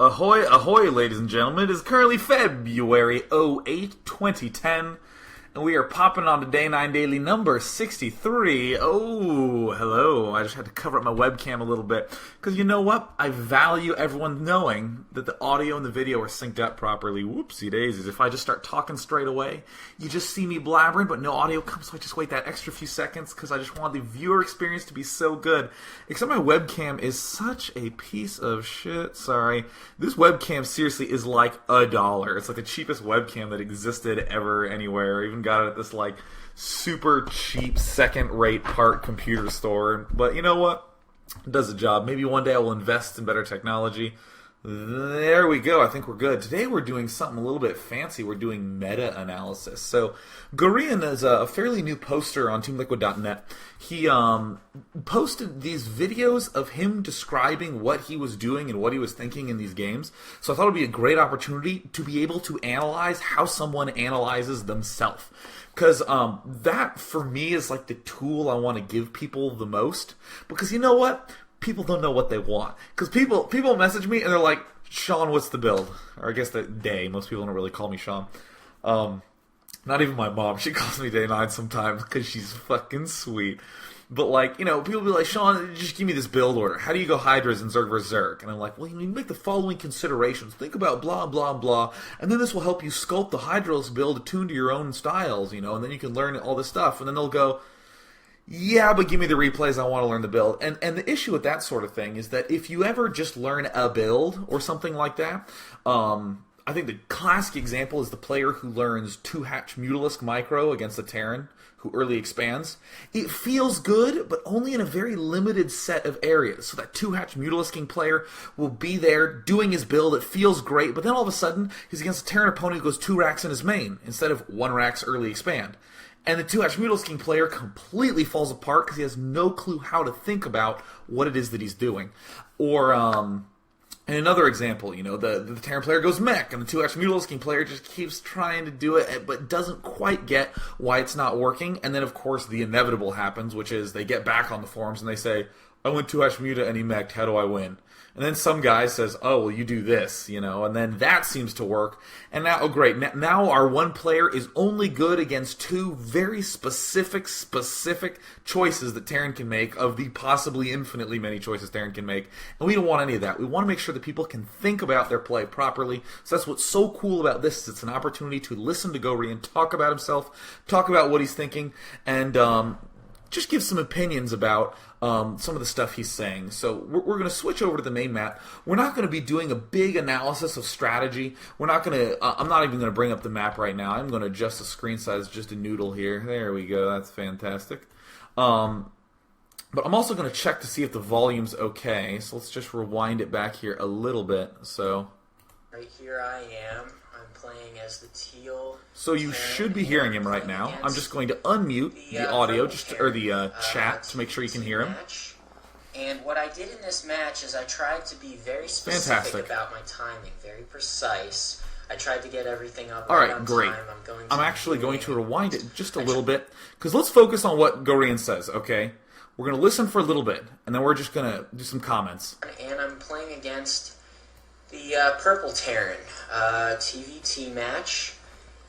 Ahoy, ahoy, ladies and gentlemen. It is currently February 2010, and we are popping on to Day 9 Daily number 63. Oh, hello. I just had to cover up my webcam a little bit, because you know what? I value everyone knowing that the audio and the video are synced up properly. Whoopsie daisies. If I just start talking straight away, you just see me blabbering, but no audio comes, so I just wait that extra few seconds, because I just want the viewer experience to be so good. Except my webcam is such a piece of shit. Sorry. This webcam seriously is like $1. It's like the cheapest webcam that existed ever anywhere. I even got it at this like super cheap second-rate part computer store. But you know what? It does the job. Maybe one day I will invest in better technology. There we go. I think we're good. Today we're doing something a little bit fancy. We're doing meta-analysis. So Gorean is a fairly new poster on TeamLiquid.net. He posted these videos of him describing what he was doing and what he was thinking in these games. So I thought it would be a great opportunity to be able to analyze how someone analyzes themselves. Because that, for me, is like the tool I want to give people the most. Because you know what? People don't know what they want. Because people message me and they're like, Sean, what's the build? Or I guess the day. Most people don't really call me Sean. Not even my mom. She calls me Day 9 sometimes because she's fucking sweet. But like, you know, people be like, Sean, just give me this build order. How do you go Hydras and Zerg vs. Zerg? And I'm like, well, you make the following considerations. Think about blah, blah, blah. And then this will help you sculpt the Hydras build attuned to your own styles, you know. And then you can learn all this stuff. And then they'll go, yeah, but give me the replays, I want to learn the build. And the issue with that sort of thing is that if you ever just learn a build or something like that, I think the classic example is the player who learns 2-hatch Mutalisk Micro against the Terran, who early expands. It feels good, but only in a very limited set of areas. So that 2-hatch Mutalisking player will be there doing his build, it feels great, but then all of a sudden, he's against a Terran opponent who goes 2 racks in his main, instead of 1 racks early expand. And the 2-hatch Mutalisking player completely falls apart because he has no clue how to think about what it is that he's doing. Or, in another example, you know, the Terran player goes mech, and the 2-hatch Mutalisking player just keeps trying to do it, but doesn't quite get why it's not working. And then, of course, the inevitable happens, which is they get back on the forums and they say, I went 2-hatch Muta and he mech'd, how do I win? And then some guy says, oh, well, you do this, you know, and then that seems to work. And now, oh, great, now our one player is only good against 2 very specific choices that Terran can make of the possibly infinitely many choices Terran can make. And we don't want any of that. We want to make sure that people can think about their play properly. So that's what's so cool about this, is it's an opportunity to listen to Gorean talk about himself, talk about what he's thinking, and just give some opinions about some of the stuff he's saying. So we're going to switch over to the main map. We're not going to be doing a big analysis of strategy. We're not going to. I'm not even going to bring up the map right now. I'm going to adjust the screen size just a noodle here. There we go. That's fantastic. But I'm also going to check to see if the volume's okay. So let's just rewind it back here a little bit. So right here I am. Playing as the teal. So you should be hearing him right now. I'm just going to unmute the audio, or the chat, to make sure you can hear him. And what I did in this match is I tried to be very specific about my timing, very precise. I tried to get everything up. All right, great. I'm actually going to rewind it just a little bit, because let's focus on what Gorean says, okay? We're going to listen for a little bit, and then we're just going to do some comments. And I'm playing against the Purple Terran TVT match,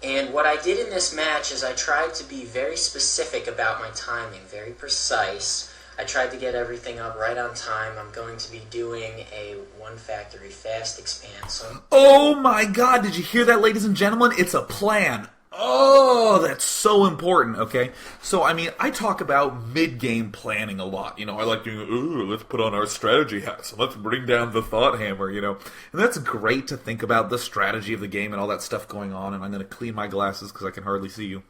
and what I did in this match is I tried to be very specific about my timing, very precise. I tried to get everything up right on time. I'm going to be doing a 1 factory fast expand. Oh my god, did you hear that, ladies and gentlemen? It's a plan. Oh, that's so important, okay? So, I mean, I talk about mid-game planning a lot, you know, I like doing, ooh, let's put on our strategy hats, and let's bring down the thought hammer, you know, and that's great to think about the strategy of the game and all that stuff going on, and I'm going to clean my glasses because I can hardly see you.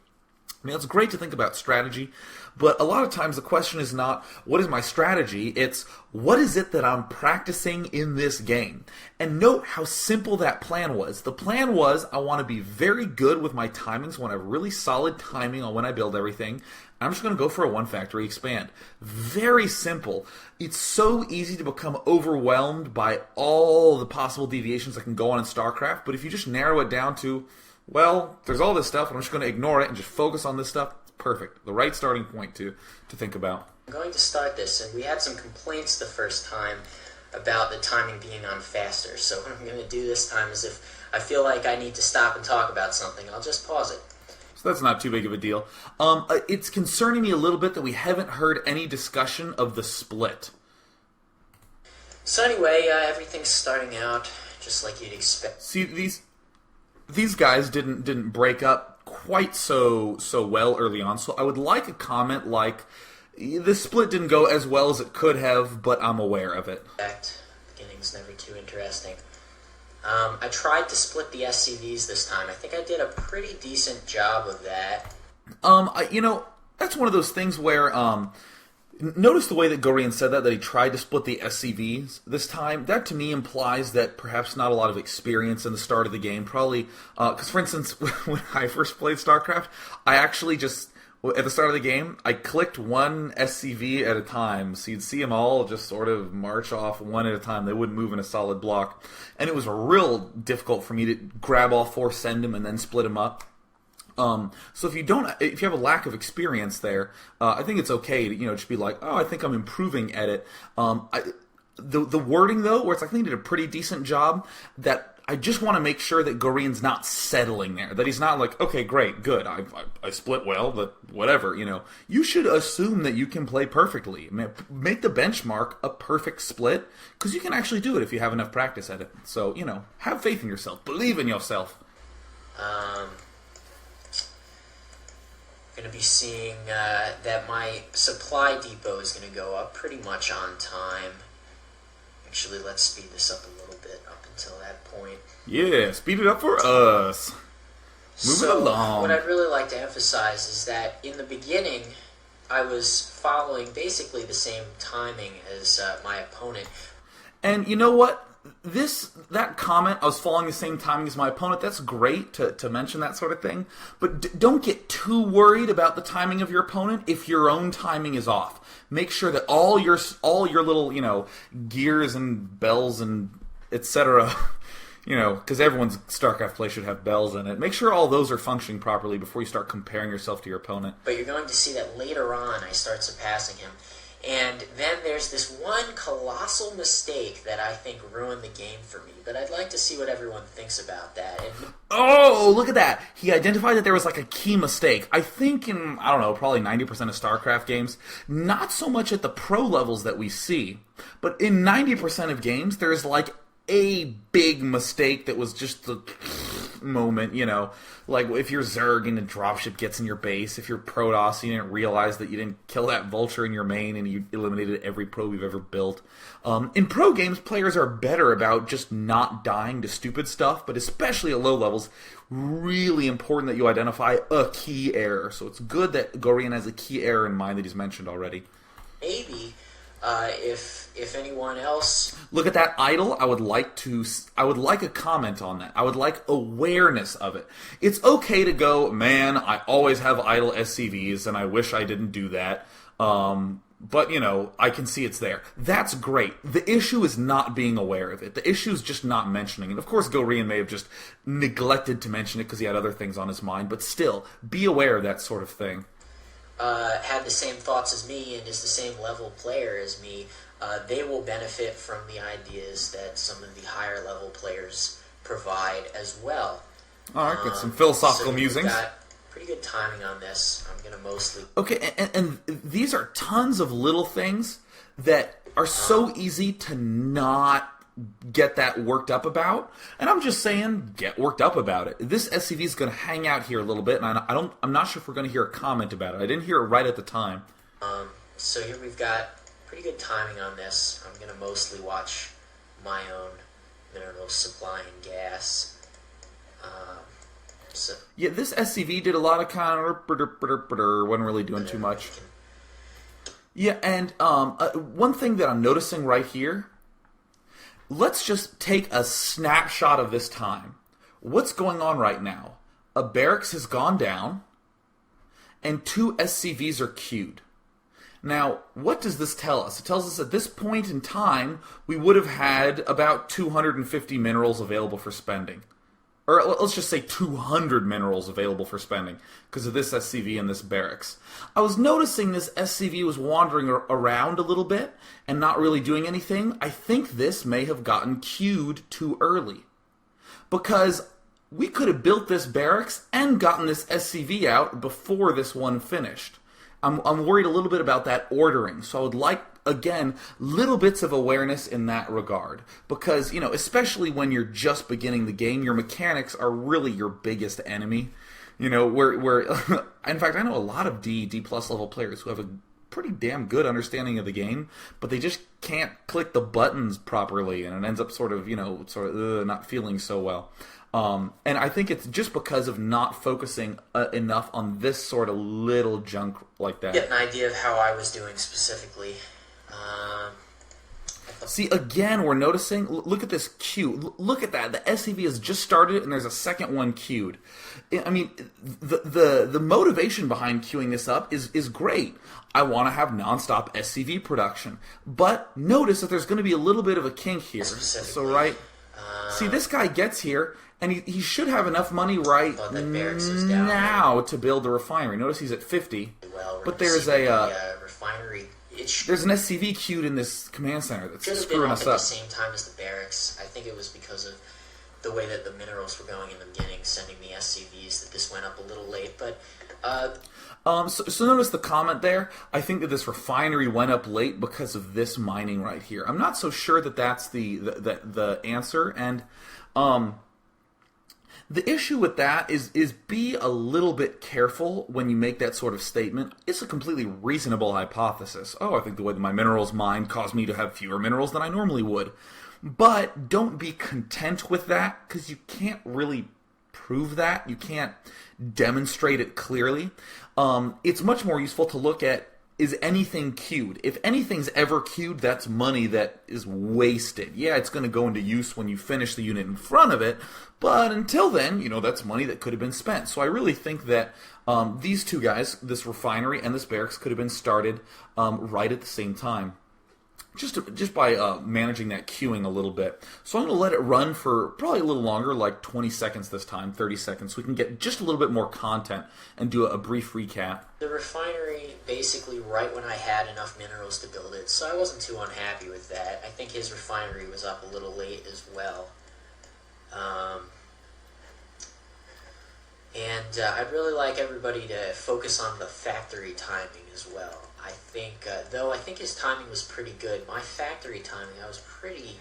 I mean, it's great to think about strategy, but a lot of times the question is not, what is my strategy? It's, what is it that I'm practicing in this game? And note how simple that plan was. The plan was, I want to be very good with my timings, I want to have really solid timing on when I build everything. I'm just going to go for a 1 factory expand. Very simple. It's so easy to become overwhelmed by all the possible deviations that can go on in StarCraft, but if you just narrow it down to, well, there's all this stuff, and I'm just going to ignore it and just focus on this stuff. It's perfect. The right starting point to think about. I'm going to start this, and we had some complaints the first time about the timing being on faster. So what I'm going to do this time is if I feel like I need to stop and talk about something, I'll just pause it. So that's not too big of a deal. It's concerning me a little bit that we haven't heard any discussion of the split. So anyway, everything's starting out just like you'd expect. See, these guys didn't break up quite so well early on, so I would like a comment like, the split didn't go as well as it could have, but I'm aware of it. Beginning's never too interesting. I tried to split the SCVs this time. I think I did a pretty decent job of that. That's one of those things where, notice the way that Goreans said that he tried to split the SCVs this time. That to me implies that perhaps not a lot of experience in the start of the game. Probably, because for instance, when I first played StarCraft, I actually just, at the start of the game, I clicked one SCV at a time. So you'd see them all just sort of march off one at a time. They wouldn't move in a solid block. And it was real difficult for me to grab all four, send them, and then split them up. So if you have a lack of experience there, I think it's okay to, just be like, oh, I think I'm improving at it. The wording though, where it's like, I think he did a pretty decent job, that I just want to make sure that Gorean's not settling there. That he's not like, okay, great, good, I split well, but whatever, You should assume that you can play perfectly. Make the benchmark a perfect split, because you can actually do it if you have enough practice at it. So, have faith in yourself. Believe in yourself. Going to be seeing that my supply depot is going to go up pretty much on time. Actually, let's speed this up a little bit up until that point. Yeah, speed it up for us. Move it along. What I'd really like to emphasize is that in the beginning, I was following basically the same timing as my opponent. And you know what? That comment, I was following the same timing as my opponent, that's great to mention that sort of thing, but don't get too worried about the timing of your opponent if your own timing is off. Make sure that all your little, gears and bells and etc., because everyone's StarCraft play should have bells in it. Make sure all those are functioning properly before you start comparing yourself to your opponent. But you're going to see that later on I start surpassing him. And then there's this one colossal mistake that I think ruined the game for me. But I'd like to see what everyone thinks about that. Oh, look at that. He identified that there was like a key mistake. I think in, probably 90% of StarCraft games, not so much at the pro levels that we see, but in 90% of games, there's like a big mistake that was just the moment, like if you're Zerg and a dropship gets in your base, if you're Protoss and you didn't realize that you didn't kill that vulture in your main and you eliminated every probe you've ever built. In pro games, players are better about just not dying to stupid stuff, but especially at low levels, really important that you identify a key error. So it's good that Gorean has a key error in mind that he's mentioned already. Maybe if anyone else look at that idle, I would like a comment on that. I would like awareness of it. It's okay to go, man, I always have idle SCVs and I wish I didn't do that. But I can see it's there. That's great. The issue is not being aware of it. The issue is just not mentioning it. Of course, Gorean may have just neglected to mention it because he had other things on his mind, but still, be aware of that sort of thing. Have the same thoughts as me and is the same level player as me, they will benefit from the ideas that some of the higher level players provide as well. All right, got some philosophical musings. Got pretty good timing on this. I'm going to mostly... Okay, and these are tons of little things that are so easy to not get that worked up about, and I'm just saying, get worked up about it. This SCV is going to hang out here a little bit, and I'm not sure if we're going to hear a comment about it. I didn't hear it right at the time. So here we've got pretty good timing on this. I'm going to mostly watch my own mineral supply and gas. Yeah, this SCV did a lot of kind of wasn't really doing too much. Yeah, and one thing that I'm noticing right here. Let's just take a snapshot of this time. What's going on right now? A barracks has gone down, and 2 SCVs are queued. Now, what does this tell us? It tells us at this point in time, we would have had about 250 minerals available for spending. or let's just say 200 minerals available for spending because of this SCV and this barracks. I was noticing this SCV was wandering around a little bit and not really doing anything. I think this may have gotten queued too early because we could have built this barracks and gotten this SCV out before this one finished. I'm worried a little bit about that ordering, so I would like, again, little bits of awareness in that regard. Because, especially when you're just beginning the game, your mechanics are really your biggest enemy. Where in fact, I know a lot of D plus level players who have a pretty damn good understanding of the game, but they just can't click the buttons properly, and it ends up sort of not feeling so well. And I think it's just because of not focusing enough on this sort of little junk like that. Get an idea of how I was doing specifically. See, again, we're noticing, look at this queue. Look at that. The SCV has just started, and there's a second one queued. I mean, the motivation behind queuing this up is great. I want to have nonstop SCV production. But notice that there's going to be a little bit of a kink here. So, right? See, this guy gets here, and he should have enough money right now to build the refinery. Notice he's at 50. But there's a refinery. There's an SCV queued in this command center that's screwing us up. At the same time as the barracks. I think it was because of the way that the minerals were going in the beginning, sending the SCVs, that this went up a little late. But so notice the comment there. I think that this refinery went up late because of this mining right here. I'm not so sure that that's the answer, and the issue with that is be a little bit careful when you make that sort of statement. It's a completely reasonable hypothesis. Oh, I think the way that my minerals mined caused me to have fewer minerals than I normally would. But don't be content with that, because you can't really prove that. You can't demonstrate it clearly. It's much more useful to look at, is anything queued? If anything's ever queued, that's money that is wasted. Yeah, it's going to go into use when you finish the unit in front of it, but until then, that's money that could have been spent. So I really think that these two guys, this refinery and this barracks, could have been started right at the same time. Just by managing that queuing a little bit. So I'm going to let it run for probably a little longer, like 20 seconds this time, 30 seconds, so we can get just a little bit more content and do a brief recap. The refinery, basically right when I had enough minerals to build it, so I wasn't too unhappy with that. I think his refinery was up a little late as well. And I'd really like everybody to focus on the factory timing as well. I think, though I think his timing was pretty good, my factory timing I was pretty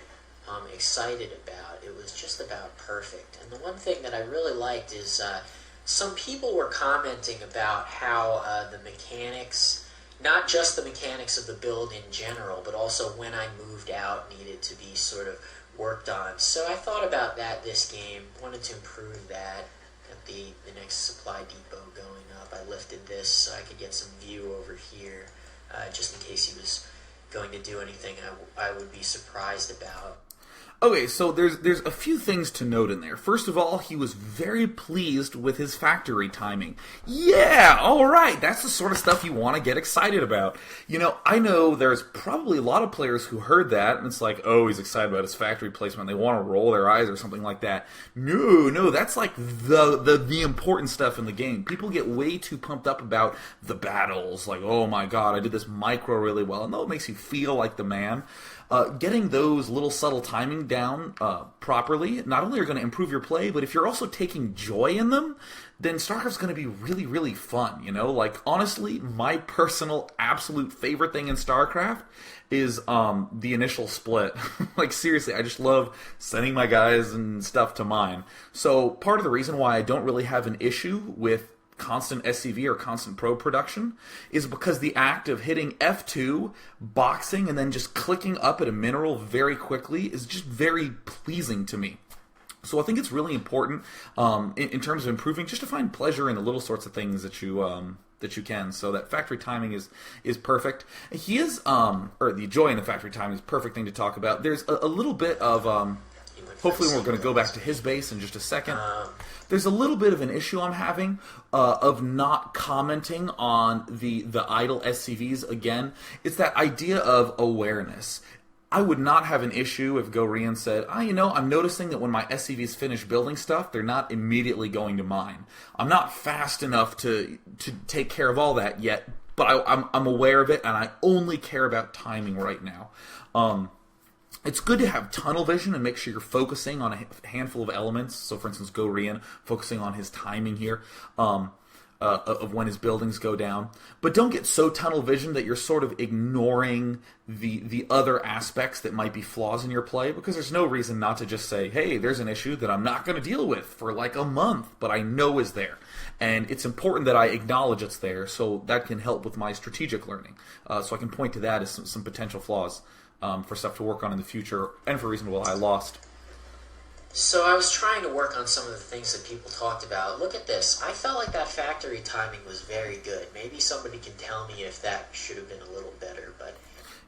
excited about. It was just about perfect. And the one thing that I really liked is some people were commenting about how the mechanics, not just the mechanics of the build in general, but also when I moved out, needed to be sort of worked on. So I thought about that this game, wanted to improve that. At the next supply depot going up, I lifted this so I could get some view over here, just in case he was going to do anything I would be surprised about. Okay, so there's a few things to note in there. First of all, he was very pleased with his factory timing. Yeah, all right, that's the sort of stuff you want to get excited about. I know there's probably a lot of players who heard that, and it's like, oh, he's excited about his factory placement. They want to roll their eyes or something like that. No, that's like the important stuff in the game. People get way too pumped up about the battles, like, oh my god, I did this micro really well, and though it makes you feel like the man, getting those little subtle timing down properly, not only are going to improve your play, but if you're also taking joy in them, then StarCraft's going to be really, really fun, Like, honestly, my personal absolute favorite thing in StarCraft is the initial split. Like, seriously, I just love sending my guys and stuff to mine. So, part of the reason why I don't really have an issue with constant SCV or constant probe production is because the act of hitting F2, boxing, and then just clicking up at a mineral very quickly is just very pleasing to me. So I think it's really important in terms of improving, just to find pleasure in the little sorts of things that you can. So that factory timing is perfect. He is, or the joy in the factory timing is a perfect thing to talk about. There's a little bit of, hopefully we're going to go back to his base in just a second. There's a little bit of an issue I'm having of not commenting on the idle SCVs again. It's that idea of awareness. I would not have an issue if Goreans said, I'm noticing that when my SCVs finish building stuff, they're not immediately going to mine. I'm not fast enough to take care of all that yet, but I'm aware of it, and I only care about timing right now. It's good to have tunnel vision and make sure you're focusing on a handful of elements. So, for instance, Gorean focusing on his timing here of when his buildings go down. But don't get so tunnel vision that you're sort of ignoring the other aspects that might be flaws in your play, because there's no reason not to just say, hey, there's an issue that I'm not going to deal with for like a month, but I know is there. And it's important that I acknowledge it's there, so that can help with my strategic learning. So I can point to that as some potential flaws. For stuff to work on in the future, and for a reason why I lost. So I was trying to work on some of the things that people talked about. Look at this. I felt like that factory timing was very good. Maybe somebody can tell me if that should have been a little better, but...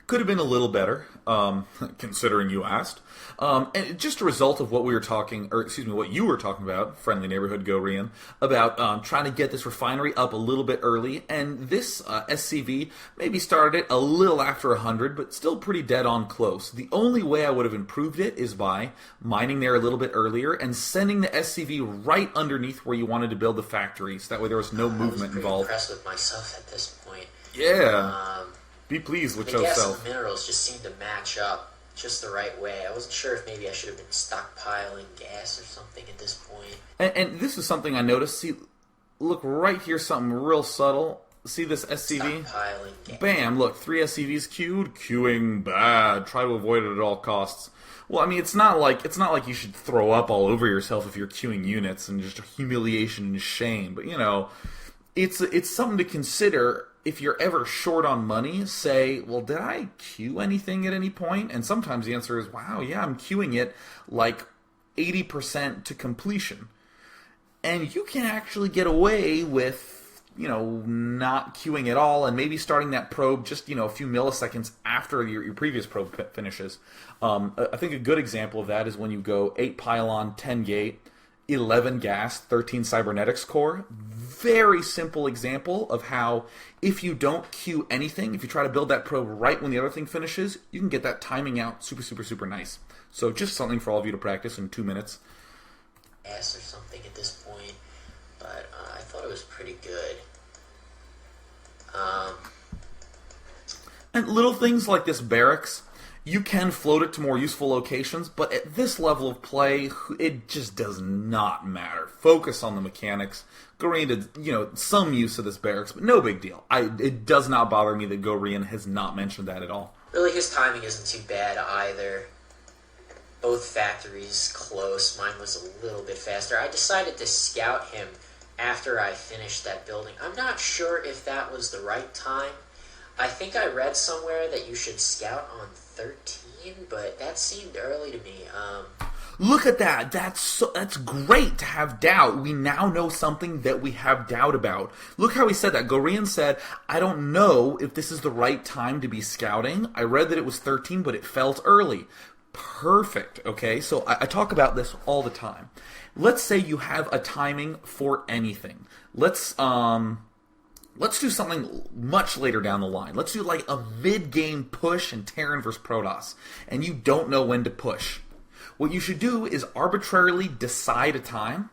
Could have been a little better, considering you asked. And just a result of what we were talking, what you were talking about, friendly neighborhood Gorean, about trying to get this refinery up a little bit early. And this SCV maybe started it a little after 100, but still pretty dead on close. The only way I would have improved it is by mining there a little bit earlier and sending the SCV right underneath where you wanted to build the factory, so that way there was no movement involved. I was pretty impressed with myself at this point. Yeah. Be pleased with yourself. The gas and minerals just seemed to match up just the right way. I wasn't sure if maybe I should have been stockpiling gas or something at this point. And this is something I noticed. See, look right here, something real subtle. See this SCV? Stockpiling gas. Bam, look, 3 SCVs queued. Queuing bad. Try to avoid it at all costs. Well, I mean, it's not like you should throw up all over yourself if you're queuing units and just humiliation and shame. But, it's something to consider. If you're ever short on money, say, well, did I queue anything at any point? And sometimes the answer is, wow, yeah, I'm queuing it like 80% to completion. And you can actually get away with, not queuing at all and maybe starting that probe just, a few milliseconds after your previous probe finishes. I think a good example of that is when you go 8 pylon, 10 gate, 11 gas, 13 cybernetics core. Very simple example of how if you don't queue anything, if you try to build that probe right when the other thing finishes, you can get that timing out super, super, super nice. So just something for all of you to practice in 2 minutes. Gas or something at this point, but I thought it was pretty good. And little things like this barracks, you can float it to more useful locations, but at this level of play, it just does not matter. Focus on the mechanics. Gorean did, some use of this barracks, but no big deal. It does not bother me that Gorean has not mentioned that at all. Really, his timing isn't too bad either. Both factories close. Mine was a little bit faster. I decided to scout him after I finished that building. I'm not sure if that was the right time. I think I read somewhere that you should scout on 13, but that seemed early to me. Look at that. That's great to have doubt. We now know something that we have doubt about. Look how he said that. Gorean said, I don't know if this is the right time to be scouting. I read that it was 13, but it felt early. Perfect. Okay, so I talk about this all the time. Let's say you have a timing for anything. Let's do something much later down the line. Let's do like a mid-game push in Terran versus Protoss, and you don't know when to push. What you should do is arbitrarily decide a time,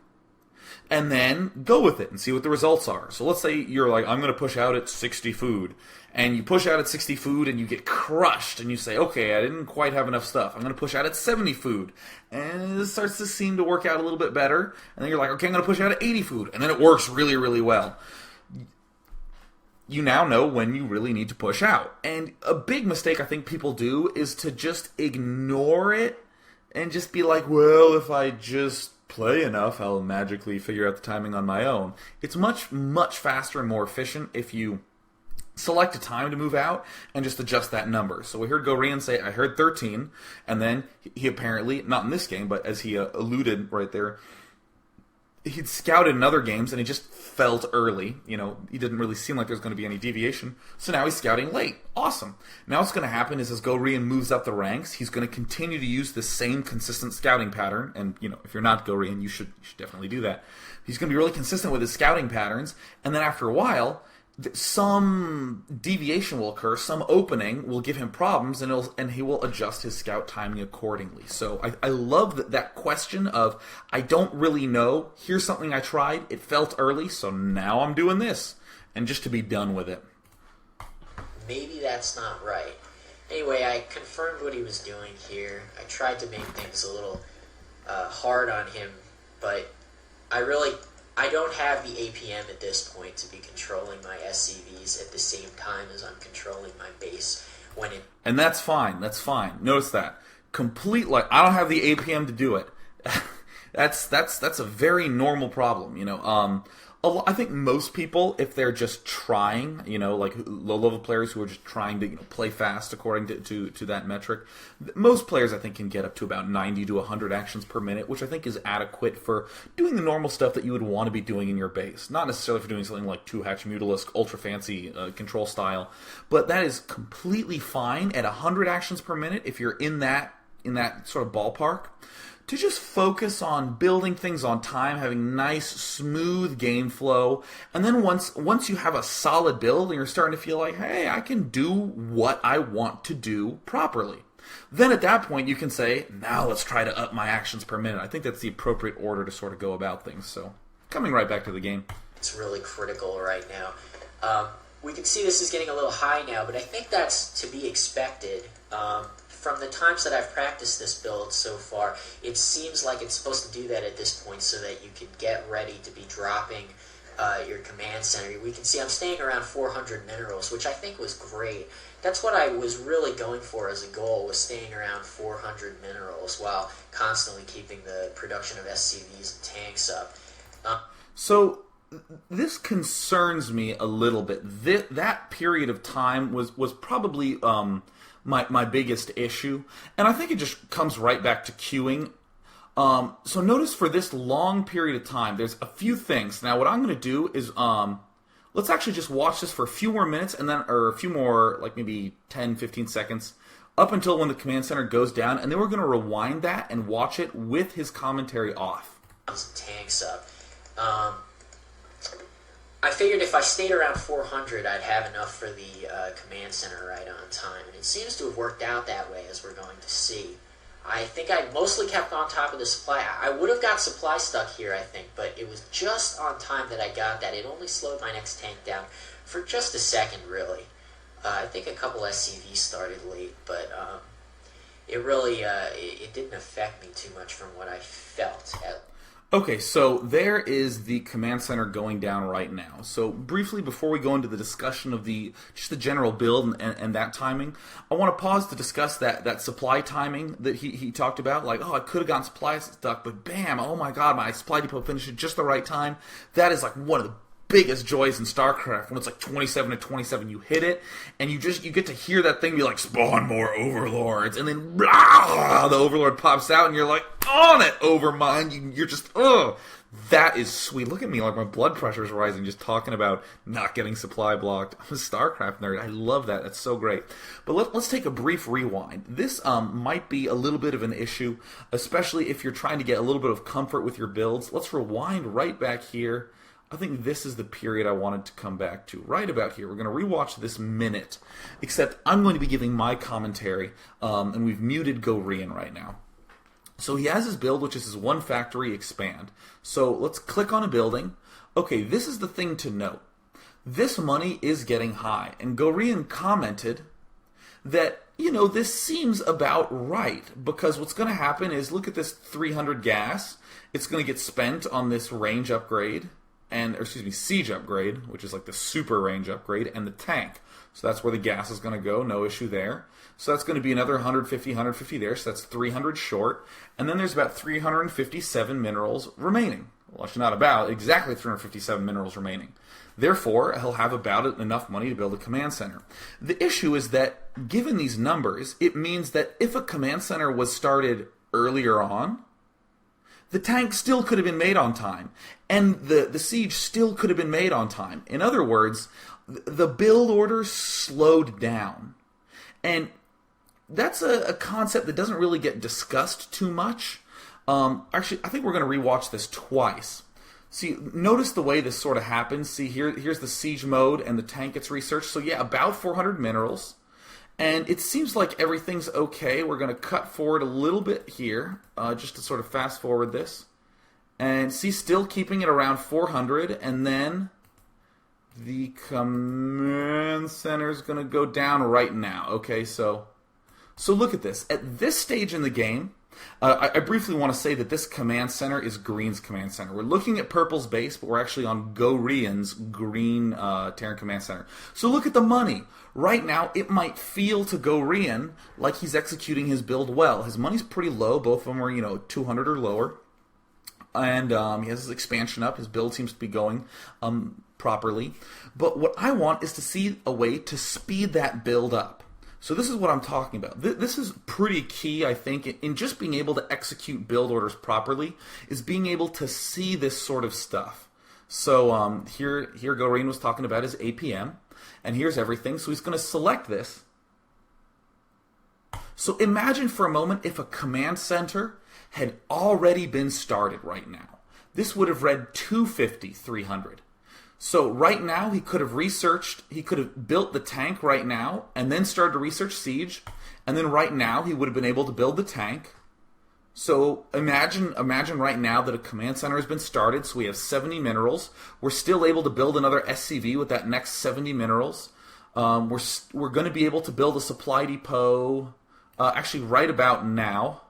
and then go with it and see what the results are. So let's say you're like, I'm going to push out at 60 food, and you push out at 60 food and you get crushed, and you say, okay, I didn't quite have enough stuff. I'm going to push out at 70 food, and it starts to seem to work out a little bit better, and then you're like, okay, I'm going to push out at 80 food, and then it works really, really well. You now know when you really need to push out. And a big mistake I think people do is to just ignore it and just be like, well, if I just play enough, I'll magically figure out the timing on my own. It's much, much faster and more efficient if you select a time to move out and just adjust that number. So we heard Gorean say, I heard 13, and then he apparently, not in this game, but as he alluded right there, he'd scouted in other games and he just felt early. He didn't really seem like there was going to be any deviation. So now he's scouting late. Awesome. Now what's going to happen is as Gorean moves up the ranks, he's going to continue to use the same consistent scouting pattern. And, if you're not Gorean, you should definitely do that. He's going to be really consistent with his scouting patterns. And then after a while, some deviation will occur, some opening will give him problems, and he will adjust his scout timing accordingly. So I love that question of, I don't really know, here's something I tried, it felt early, so now I'm doing this, and just to be done with it. Maybe that's not right. Anyway, I confirmed what he was doing here. I tried to make things a little hard on him, but I don't have the APM at this point to be controlling my SCVs at the same time as I'm controlling my base. And that's fine. That's fine. Notice that. I don't have the APM to do it. That's a very normal problem, you know. I think most people, if they're just trying, you know, like low-level players who are just trying to, you know, play fast according to that metric, most players, I think, can get up to about 90 to 100 actions per minute, which I think is adequate for doing the normal stuff that you would want to be doing in your base. Not necessarily for doing something like Two-Hatch Mutalisk, ultra-fancy control style, but that is completely fine at 100 actions per minute if you're in that sort of ballpark. To just focus on building things on time, having nice, smooth game flow, and then once you have a solid build and you're starting to feel like, hey, I can do what I want to do properly, then at that point you can say, now let's try to up my actions per minute. I think that's the appropriate order to sort of go about things. So, coming right back to the game. It's really critical right now. We can see this is getting a little high now, but I think that's to be expected. From the times that I've practiced this build so far, it seems like it's supposed to do that at this point so that you can get ready to be dropping your command center. We can see I'm staying around 400 minerals, which I think was great. That's what I was really going for as a goal, was staying around 400 minerals while constantly keeping the production of SCVs and tanks up. So this concerns me a little bit. That period of time was probably my biggest issue, and I think it just comes right back to queuing. So notice for this long period of time, there's a few things. Now what I'm going to do is, let's actually just watch this for a few more minutes, or a few more, like maybe 10, 15 seconds, up until when the command center goes down, and then we're going to rewind that and watch it with his commentary off. Tanks up. I figured if I stayed around 400, I'd have enough for the command center right on time, and it seems to have worked out that way, as we're going to see. I think I mostly kept on top of the supply. I would have got supply stuck here, I think, but it was just on time that I got that. It only slowed my next tank down for just a second, really. I think a couple SCVs started late, but it really it didn't affect me too much from what I felt. Okay, so there is the command center going down right now. So briefly, before we go into the discussion of just the general build and that timing, I want to pause to discuss that supply timing that he talked about. Like, oh, I could have gotten supply stuck, but bam, oh my god, my supply depot finished at just the right time. That is like one of the biggest joys in StarCraft, when it's like 27 to 27, you hit it, and you get to hear that thing be like, spawn more overlords, and then blah, the overlord pops out, and you're like, on it, Overmind. You're just, that is sweet. Look at me, like my blood pressure is rising just talking about not getting supply blocked. I'm a StarCraft nerd. I love that. That's so great. But let's take a brief rewind. This might be a little bit of an issue, especially if you're trying to get a little bit of comfort with your builds. Let's rewind right back here. I think this is the period I wanted to come back to, right about here. We're going to rewatch this minute, except I'm going to be giving my commentary, and we've muted Gorean right now. So he has his build, which is his one factory expand. So let's click on a building. Okay, this is the thing to note. This money is getting high, and Gorean commented that, this seems about right, because what's going to happen is, look at this 300 gas. It's going to get spent on this range upgrade, siege upgrade, which is like the super range upgrade, and the tank. So that's where the gas is going to go, no issue there. So that's going to be another 150 there, so that's 300 short. And then there's about 357 minerals remaining. Well, actually not about, exactly 357 minerals remaining. Therefore, he'll have about enough money to build a command center. The issue is that, given these numbers, it means that if a command center was started earlier on, the tank still could have been made on time, and the siege still could have been made on time. In other words, the build order slowed down. And that's a concept that doesn't really get discussed too much. Actually, I think we're going to rewatch this twice. See, notice the way this sort of happens. See, here's the siege mode, and the tank gets researched. So yeah, about 400 minerals. And it seems like everything's okay. We're going to cut forward a little bit here, just to sort of fast forward this. And see, still keeping it around 400. And then the command center is going to go down right now. Okay, so look at this. At this stage in the game, I briefly want to say that this command center is Green's command center. We're looking at Purple's base, but we're actually on Goreans' Green Terran command center. So look at the money. Right now, it might feel to Gorean like he's executing his build well. His money's pretty low. Both of them are, 200 or lower. And he has his expansion up. His build seems to be going properly. But what I want is to see a way to speed that build up. So this is what I'm talking about. This is pretty key, I think, in just being able to execute build orders properly, is being able to see this sort of stuff. So here Gorean was talking about his APM, and here's everything. So he's going to select this. So imagine for a moment if a command center had already been started right now. This would have read 250, 300. So right now he could have built the tank right now and then started to research siege, and then right now he would have been able to build the tank. So imagine right now that a command center has been started, so we have 70 minerals. We're still able to build another SCV with that next 70 minerals. We're going to be able to build a supply depot actually right about now.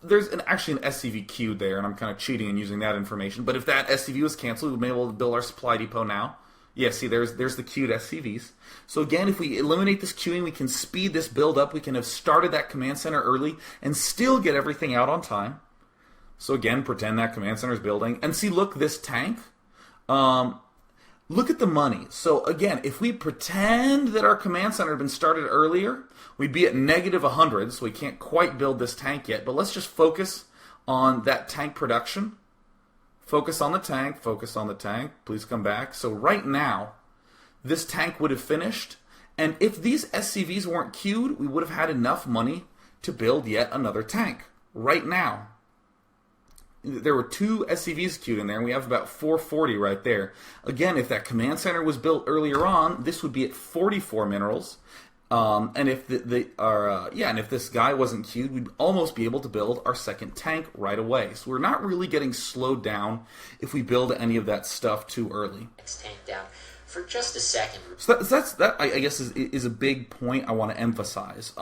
There's actually an SCV queued there, and I'm kind of cheating and using that information. But if that SCV was canceled, we'd be able to build our supply depot now. Yeah, see, there's the queued SCVs. So again, if we eliminate this queuing, we can speed this build up. We can have started that command center early and still get everything out on time. So again, pretend that command center is building. And see, look, this tank. Look at the money. So again, if we pretend that our command center had been started earlier, we'd be at negative 100, so we can't quite build this tank yet. But let's just focus on that tank production. Focus on the tank, focus on the tank. Please come back. So right now, this tank would have finished. And if these SCVs weren't queued, we would have had enough money to build yet another tank. Right now. There were 2 SCVs queued in there, and we have about 440 right there. Again, if that command center was built earlier on, this would be at 44 minerals. And if and if this guy wasn't queued, we'd almost be able to build our second tank right away. So we're not really getting slowed down if we build any of that stuff too early. Next tank down for just a second. So that I guess is a big point I want to emphasize.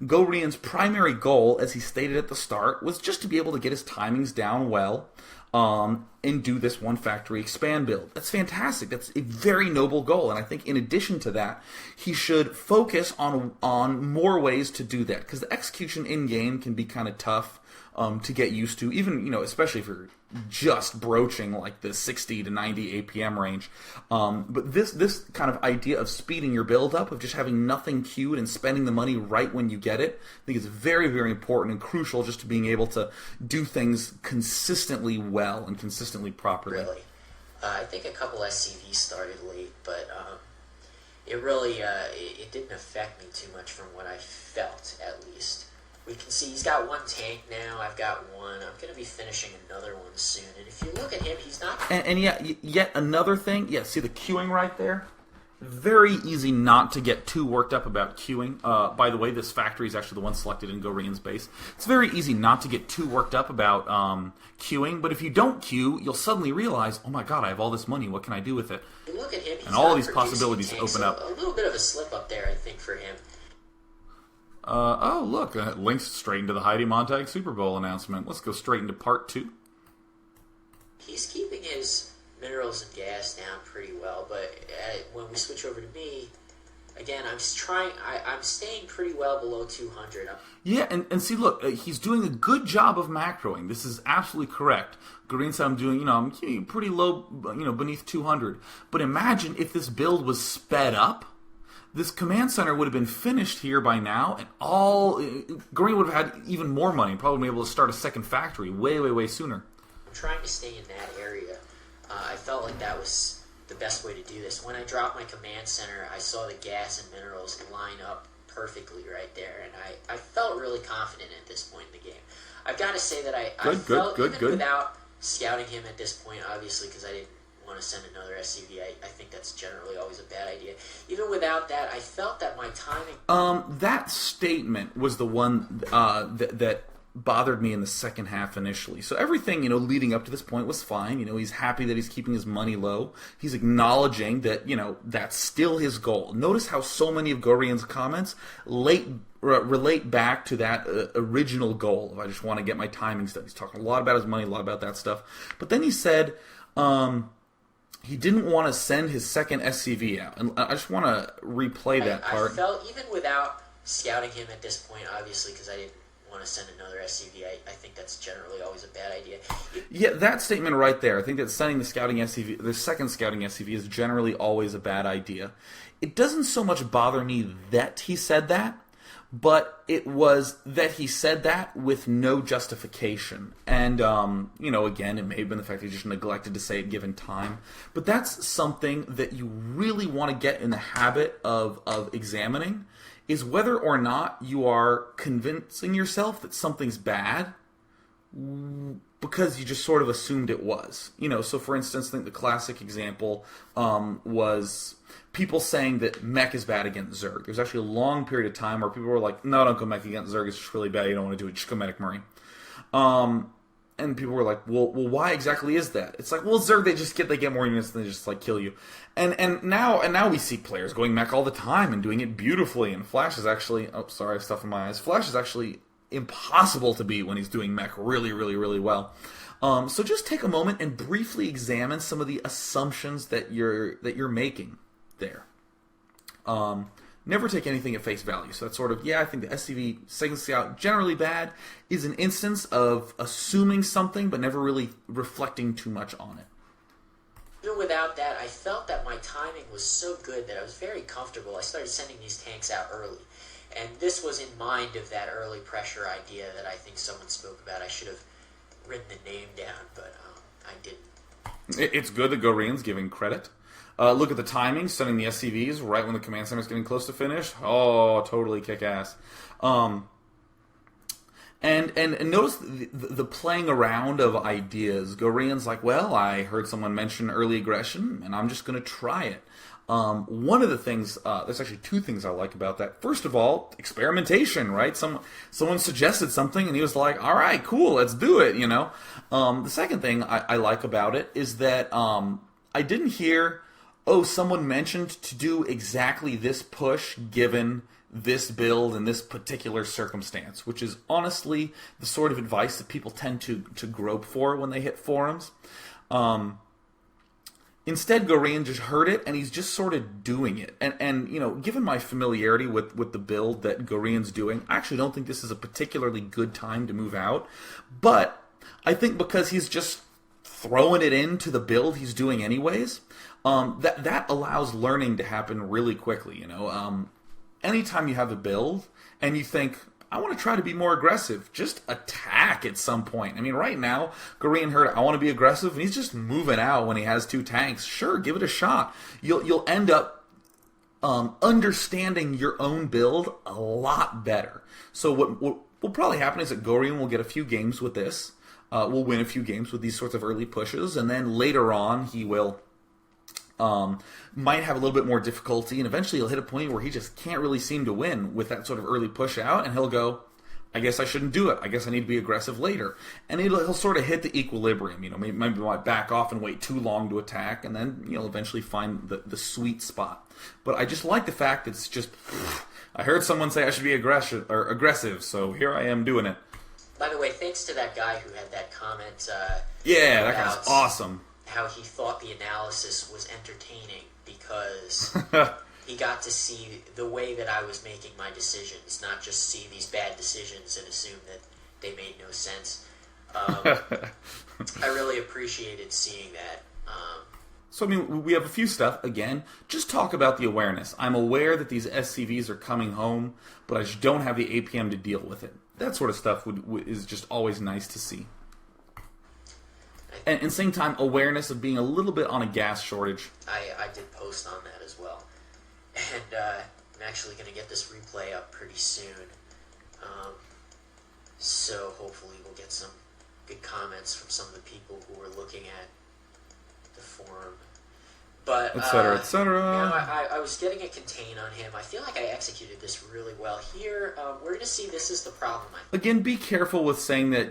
Gorean's primary goal, as he stated at the start, was just to be able to get his timings down well. And do this one factory expand build. That's fantastic. That's a very noble goal. And I think in addition to that, he should focus on more ways to do that. Because the execution in-game can be kind of tough to get used to, even, especially if you're just broaching like the 60 to 90 APM range. But this kind of idea of speeding your build up, of just having nothing queued and spending the money right when you get it, I think is very, very important and crucial just to being able to do things consistently well and consistently properly. Really. I think a couple SCVs started late, but it really it didn't affect me too much from what I felt, at least. We can see he's got 1 tank now. I've got 1. I'm going to be finishing another one soon. And if you look at him, he's not... And yet another thing. Yeah, see the queuing right there? Very easy not to get too worked up about queuing. By the way, this factory is actually the one selected in Gorean's base. It's very easy not to get too worked up about queuing. But if you don't queue, you'll suddenly realize, oh my god, I have all this money. What can I do with it? You look at him, he's and all these possibilities open up. A little bit of a slip up there, I think, for him. Look, links straight into the Heidi Montag Super Bowl announcement. Let's go straight into part 2. He's keeping his minerals and gas down pretty well, but when we switch over to me, again, I'm staying pretty well below 200. Yeah, and see, look, he's doing a good job of macroing. This is absolutely correct. Gorean said I'm pretty low, beneath 200. But imagine if this build was sped up. This command center would have been finished here by now, and Gorean would have had even more money, probably be able to start a second factory way, way, way sooner. I'm trying to stay in that area. I felt like that was the best way to do this. When I dropped my command center, I saw the gas and minerals line up perfectly right there, and I felt really confident at this point in the game. I've got to say that I felt, even without scouting him at this point, obviously, because I didn't want to send another SCV. I think that's generally always a bad idea. Even without that, I felt that my timing... That statement was the one that bothered me in the second half initially. So everything, leading up to this point was fine. He's happy that he's keeping his money low. He's acknowledging that, that's still his goal. Notice how so many of Goreans' comments relate back to that original goal of I just want to get my timings done. He's talking a lot about his money, a lot about that stuff. But then he said he didn't want to send his second SCV out. And I just want to replay that part. I felt, even without scouting him at this point, obviously, because I didn't want to send another SCV. I think that's generally always a bad idea. Yeah, that statement right there. I think that sending the second scouting SCV is generally always a bad idea. It doesn't so much bother me that he said that, but it was that he said that with no justification. And, again, it may have been the fact that he just neglected to say it given time. But that's something that you really want to get in the habit of examining, is whether or not you are convincing yourself that something's bad because you just sort of assumed it was. So for instance, I think the classic example was people saying that mech is bad against Zerg. There's actually a long period of time where people were like, no, don't go mech against Zerg, it's just really bad, you don't want to do it, just go Medic Marine. And people were like, well, why exactly is that? It's like, well, Zerg, they get more units and they just kill you. And now we see players going mech all the time and doing it beautifully. And Flash is actually, I have stuff in my eyes. Flash is actually impossible to beat when he's doing mech really, really, really well. So just take a moment and briefly examine some of the assumptions that you're making there. Never take anything at face value. So that's sort of, I think the SCV second scout, generally bad, is an instance of assuming something but never really reflecting too much on it. Even without that, I felt that my timing was so good that I was very comfortable. I started sending these tanks out early. And this was in mind of that early pressure idea that I think someone spoke about. I should have written the name down, but I didn't. It's good that Goreans giving credit. Look at the timing, sending the SCVs right when the command center is getting close to finish. Oh, totally kick-ass. And notice the playing around of ideas. Goreans I heard someone mention early aggression, and I'm just going to try it. One of the things, there's actually two things I like about that. First of all, experimentation, right? Someone suggested something, and he was like, all right, cool, let's do it, The second thing I like about it is that I didn't hear... someone mentioned to do exactly this push given this build and this particular circumstance, which is honestly the sort of advice that people tend to grope for when they hit forums. Instead, Gorean just heard it, and he's just sort of doing it. And given my familiarity with the build that Gorean's doing, I actually don't think this is a particularly good time to move out. But I think because he's just throwing it into the build he's doing anyways, that allows learning to happen really quickly. Anytime you have a build and you think, I want to try to be more aggressive, just attack at some point. I mean, right now, Gorean heard, I want to be aggressive, and he's just moving out when he has two tanks. Sure, give it a shot. You'll end up understanding your own build a lot better. So what will probably happen is that Gorean will get a few games with this. Will win a few games with these sorts of early pushes, and then later on he will might have a little bit more difficulty, and eventually he'll hit a point where he just can't really seem to win with that sort of early push out, and he'll go, I guess I shouldn't do it. I guess I need to be aggressive later. And he'll sort of hit the equilibrium. Maybe might back off and wait too long to attack, and then eventually find the sweet spot. But I just like the fact that it's just, I heard someone say I should be aggressive, so here I am doing it. By the way, thanks to that guy who had that comment. That guy's awesome. How he thought the analysis was entertaining because he got to see the way that I was making my decisions, not just see these bad decisions and assume that they made no sense. I really appreciated seeing that. So, we have a few stuff. Again, just talk about the awareness. I'm aware that these SCVs are coming home, but I just don't have the APM to deal with it. That sort of stuff is just always nice to see. And at the same time, awareness of being a little bit on a gas shortage. I did post on that as well. And I'm actually going to get this replay up pretty soon. So hopefully we'll get some good comments from some of the people who are looking at the forum. But, etc., etc. I was getting a contain on him. I feel like I executed this really well. Here, we're going to see this is the problem. Again, be careful with saying that,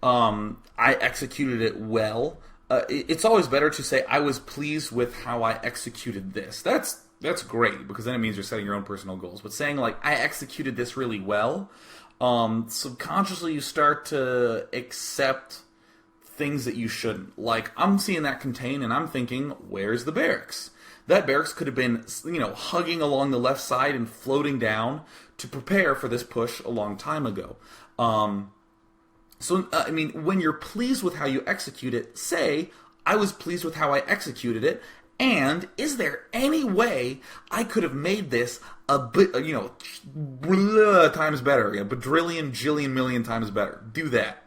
I executed it well. It's always better to say, I was pleased with how I executed this. That's great, because then it means you're setting your own personal goals. But saying, like, I executed this really well, subconsciously you start to accept things that you shouldn't. Like, I'm seeing that contain, and I'm thinking, where's the barracks? That barracks could have been, hugging along the left side and floating down to prepare for this push a long time ago. When you're pleased with how you execute it, say, I was pleased with how I executed it, and is there any way I could have made this a bit, times better, a badrillion, jillion, million times better? Do that.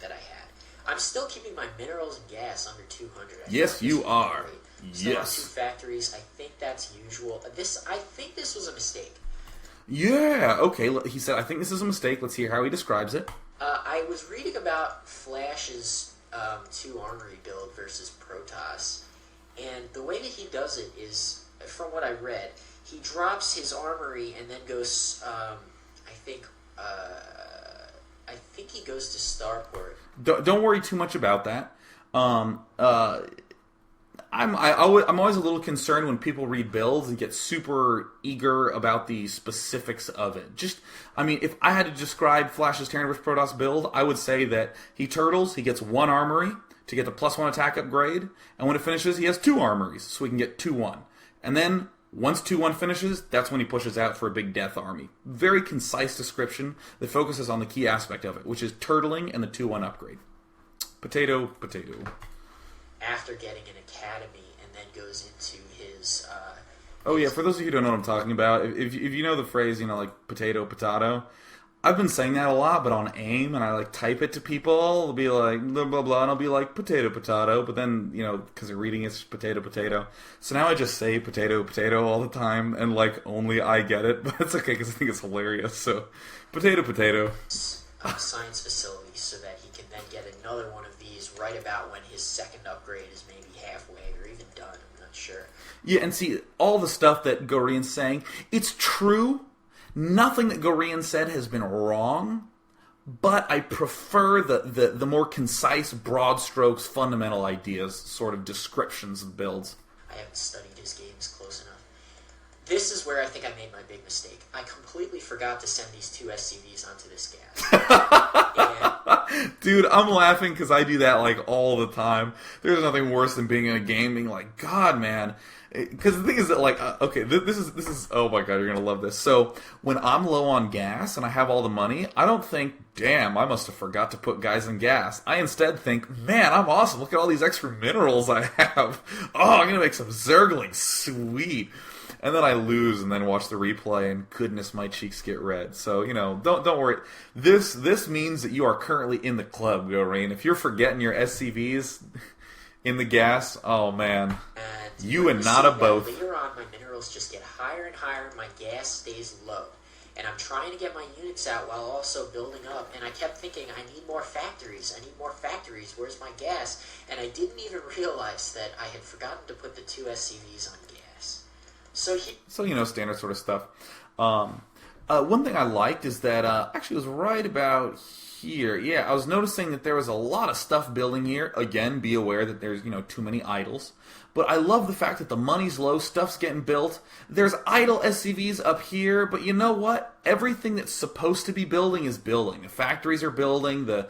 That I had. I'm still keeping my minerals and gas under 200. Yes, you are. Still Yes. on 2 factories. I think that's usual. I think this was a mistake. Yeah, okay. He said, I think this is a mistake. Let's hear how he describes it. I was reading about Flash's 2 armory build versus Protoss, and the way that he does it is, from what I read, he drops his armory and then goes, I think he goes to Starport. Don't worry too much about that. I'm always a little concerned when people read builds and get super eager about the specifics of it. If I had to describe Flash's Terran vs. Protoss build, I would say that he turtles, he gets 1 armory to get the +1 attack upgrade, and when it finishes, he has 2 armories, so he can get 2-1. And then, once 2-1 finishes, that's when he pushes out for a big death army. Very concise description that focuses on the key aspect of it, which is turtling and the 2-1 upgrade. Potato, potato. After getting an academy, and then goes into his... Oh yeah, for those of you who don't know what I'm talking about, if you know the phrase, like potato, potato, I've been saying that a lot, but on AIM, and I type it to people, it'll be like, blah, blah, blah, and I'll be like, potato, potato, but then, because they're reading it's potato, potato. So now I just say potato, potato all the time, and only I get it, but it's okay, because I think it's hilarious, so, potato, potato. Science facility, so that he can then get another one of these right about when his second upgrade is maybe halfway, or even done, I'm not sure. Yeah, and see, all the stuff that Gorean's saying, it's true. Nothing that Gorean said has been wrong, but I prefer the more concise, broad strokes, fundamental ideas, sort of descriptions of builds. I haven't studied his games close enough. This is where I think I made my big mistake. I completely forgot to send these 2 SCVs onto this gas. Dude, I'm laughing because I do that all the time. There's nothing worse than being in a game being like, God, man. Because the thing is that, okay, this is, oh my God, you're going to love this. So, when I'm low on gas and I have all the money, I don't think, damn, I must have forgot to put guys in gas. I instead think, man, I'm awesome. Look at all these extra minerals I have. Oh, I'm going to make some Zergling. Sweet. And then I lose and then watch the replay, and goodness, my cheeks get red. So, don't worry. This means that you are currently in the club, Gorean. If you're forgetting your SCVs in the gas, oh man. You and not a both. Later on, my minerals just get higher and higher, and my gas stays low. And I'm trying to get my units out while also building up, and I kept thinking, I need more factories, where's my gas? And I didn't even realize that I had forgotten to put the 2 SCVs on gas. So standard sort of stuff. One thing I liked is that, actually it was right about here. Yeah, I was noticing that there was a lot of stuff building here. Again, be aware that there's, too many idols. But I love the fact that the money's low, stuff's getting built. There's idle SCVs up here, but you know what? Everything that's supposed to be building is building. The factories are building, the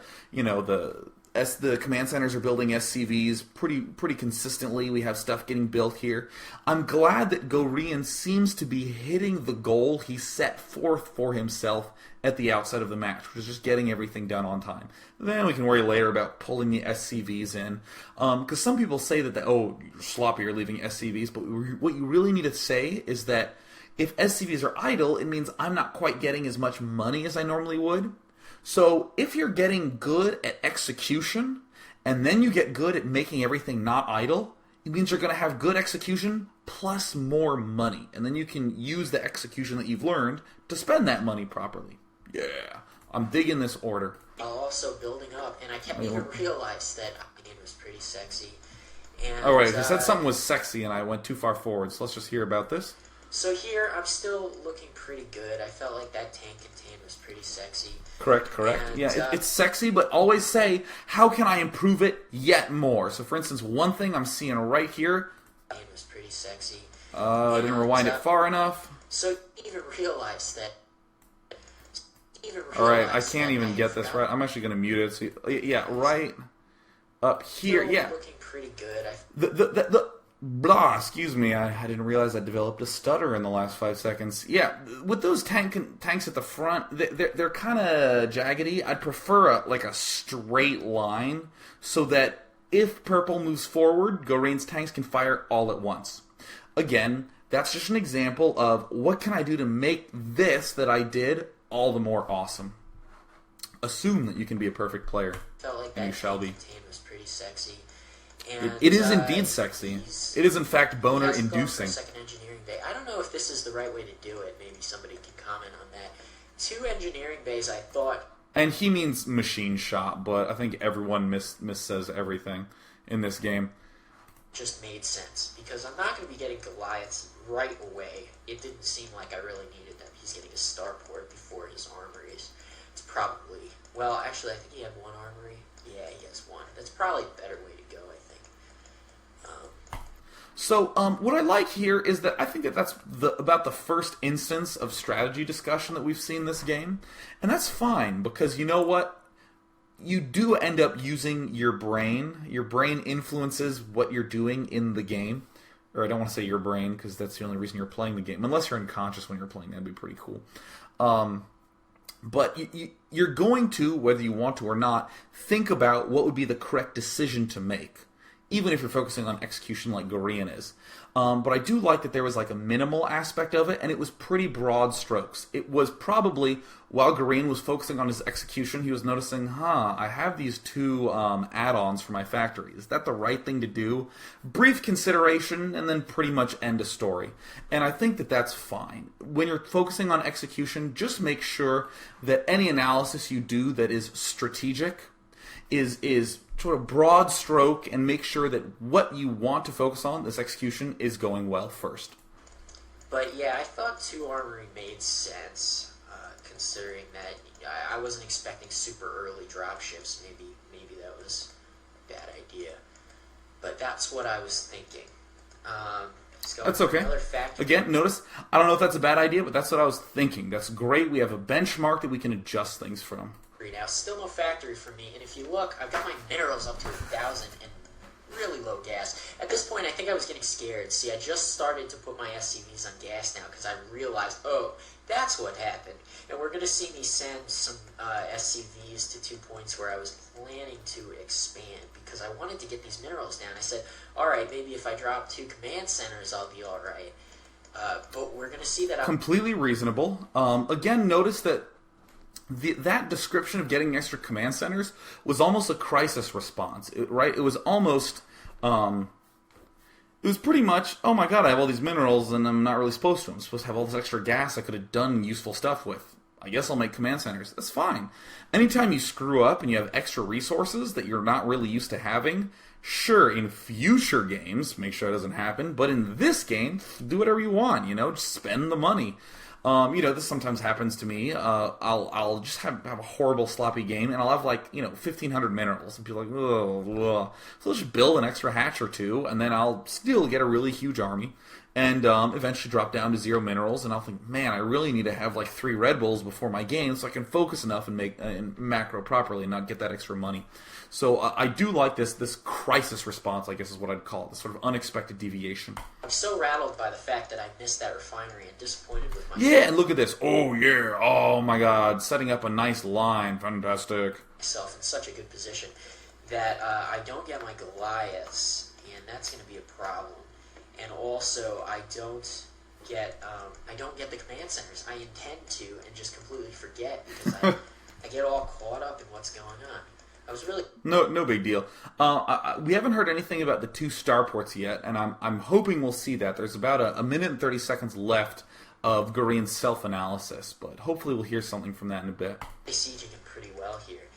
command centers are building SCVs pretty consistently. We have stuff getting built here. I'm glad that Gorean seems to be hitting the goal he set forth for himself at the outset of the match, which is just getting everything done on time. Then we can worry later about pulling the SCVs in. Because some people say that, you're sloppy, you're leaving SCVs, but what you really need to say is that if SCVs are idle, it means I'm not quite getting as much money as I normally would. So if you're getting good at execution, and then you get good at making everything not idle, it means you're going to have good execution plus more money. And then you can use the execution that you've learned to spend that money properly. Yeah, I'm digging this order. Also building up, and I can't even realize that it was pretty sexy. And, all right, if you said something was sexy and I went too far forward, so let's just hear about this. So here, I'm still looking pretty good. I felt like that tank contain was pretty sexy. Correct. And, yeah, it's sexy, but always say, how can I improve it yet more? So, for instance, one thing I'm seeing right here. It was pretty sexy. I didn't rewind it far enough. So, you even realize that. Alright, I can't even get this right. I'm actually going to mute it. So, yeah, right up here. Yeah. Looking pretty good. Excuse me, I didn't realize I developed a stutter in the last 5 seconds. Yeah, with those tanks at the front, they're kind of jaggedy. I'd prefer a straight line so that if purple moves forward, Goreans tanks can fire all at once. Again, that's just an example of what can I do to make this that I did all the more awesome. Assume that you can be a perfect player. Felt like and you shall be. Was pretty sexy. And, it is indeed sexy. It is in fact boner-inducing. Second engineering bay. I don't know if this is the right way to do it. Maybe somebody can comment on that. 2 engineering bays, I thought. And he means machine shop, but I think everyone missays everything in this game. Just made sense because I'm not going to be getting Goliaths right away. It didn't seem like I really needed them. He's getting a starport before his armories. It's probably actually I think he had 1 armory. Yeah, he has 1. That's probably a better way to go. I think. So, what I like here is that I think that's about the first instance of strategy discussion that we've seen this game. And that's fine, because you know what? You do end up using your brain. Your brain influences what you're doing in the game. Or I don't want to say your brain, because that's the only reason you're playing the game. Unless you're unconscious when you're playing, that'd be pretty cool. But you're going to, whether you want to or not, think about what would be the correct decision to make. Even if you're focusing on execution like Gorean is. But I do like that there was a minimal aspect of it, and it was pretty broad strokes. It was probably, while Gorean was focusing on his execution, he was noticing, I have these 2 add-ons for my factory. Is that the right thing to do? Brief consideration, and then pretty much end a story. And I think that that's fine. When you're focusing on execution, just make sure that any analysis you do that is strategic is sort of broad stroke, and make sure that what you want to focus on, this execution, is going well first. But yeah, I thought 2 armory made sense, considering that I wasn't expecting super early dropships. Maybe that was a bad idea. But that's what I was thinking. That's okay. Again, notice, I don't know if that's a bad idea, but that's what I was thinking. That's great. We have a benchmark that we can adjust things from. Now, still no factory for me, and if you look, I've got my minerals up to 1,000 and really low gas. At this point, I think I was getting scared. See, I just started to put my SCVs on gas now because I realized, that's what happened. And we're going to see me send some SCVs to 2 points where I was planning to expand because I wanted to get these minerals down. I said, alright, maybe if I drop 2 command centers, I'll be alright. But we're going to see that completely reasonable. Again, notice that that description of getting extra command centers was almost a crisis response, right? It was almost, it was pretty much, oh my god, I have all these minerals and I'm not really supposed to. I'm supposed to have all this extra gas I could have done useful stuff with. I guess I'll make command centers. That's fine. Anytime you screw up and you have extra resources that you're not really used to having, sure, in future games, make sure it doesn't happen, but in this game, do whatever you want, just spend the money. This sometimes happens to me. I'll just have a horrible sloppy game, and I'll have 1,500 minerals, and people are like, ugh. So let's just build an extra hatch or 2, and then I'll still get a really huge army, and eventually drop down to 0 minerals, and I'll think, man, I really need to have 3 Red Bulls before my game so I can focus enough and make macro properly and not get that extra money. So I do like this crisis response, I guess is what I'd call it, this sort of unexpected deviation. I'm so rattled by the fact that I missed that refinery and disappointed with myself. Yeah, and look at this. Oh, yeah. Oh, my God. Setting up a nice line. Fantastic. Myself in such a good position that I don't get my Goliaths, and that's going to be a problem. And also, I don't get the command centers. I intend to, and just completely forget because I get all caught up in what's going on. I was really No big deal. We haven't heard anything about the two starports yet, and I'm hoping we'll see that. There's about a minute and 30 seconds left of Goreans' self-analysis, but hopefully we'll hear something from that in a bit. sieging him pretty well here.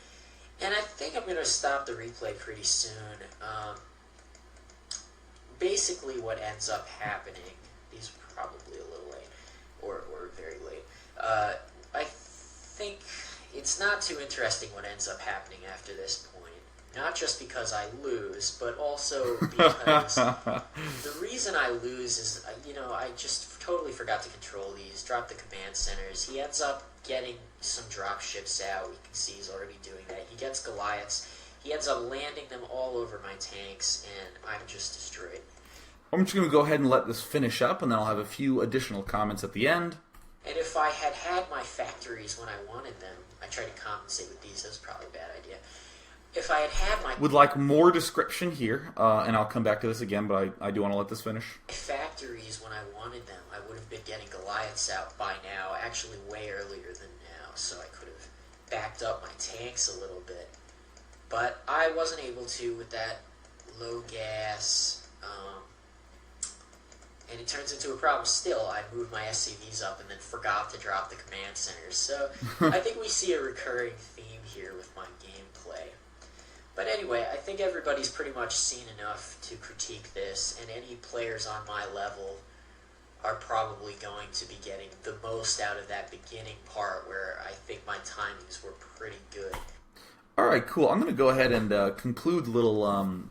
And I think I'm going to stop the replay pretty soon. Basically what ends up happening, these are probably a little late, or very late. I think it's not too interesting what ends up happening after this point. Not just because I lose, but also because the reason I lose is, I just totally forgot to control these, drop the command centers. He ends up getting some drop ships out. We can see he's already doing that. He gets Goliaths. He ends up landing them all over my tanks, and I'm just destroyed. I'm just going to go ahead and let this finish up, and then I'll have a few additional comments at the end. And if I had had my factories when I wanted them, I tried to compensate with these. That was probably a bad idea. If I had had my... Would like more description here, and I'll come back to this again, but I do want to let this finish. Factories when I wanted them, I would have been getting Goliaths out by now, actually way earlier than now, so I could have backed up my tanks a little bit. But I wasn't able to with that low gas, and it turns into a problem still. I moved my SCVs up and then forgot to drop the command centers. So I think we see a recurring theme here with my gameplay. But anyway, I think everybody's pretty much seen enough to critique this, and any players on my level are probably going to be getting the most out of that beginning part where I think my timings were pretty good. Alright, cool. I'm going to go ahead and conclude the little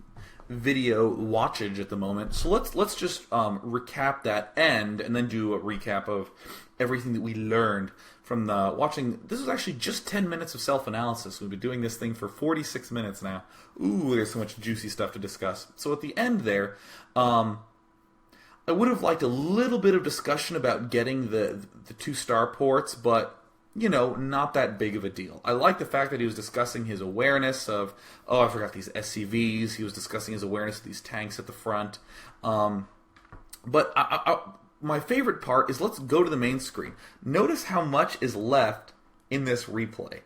video watchage at the moment. So let's just recap that end and then do a recap of everything that we learned from the watching. This was actually just 10 minutes of self-analysis. We've been doing this thing for 46 minutes now. Ooh, there's so much juicy stuff to discuss. So at the end there, I would have liked a little bit of discussion about getting the two starports, but not that big of a deal. I like the fact that he was discussing his awareness of, I forgot these SCVs. He was discussing his awareness of these tanks at the front. But my favorite part is, let's go to the main screen. Notice how much is left in this replay.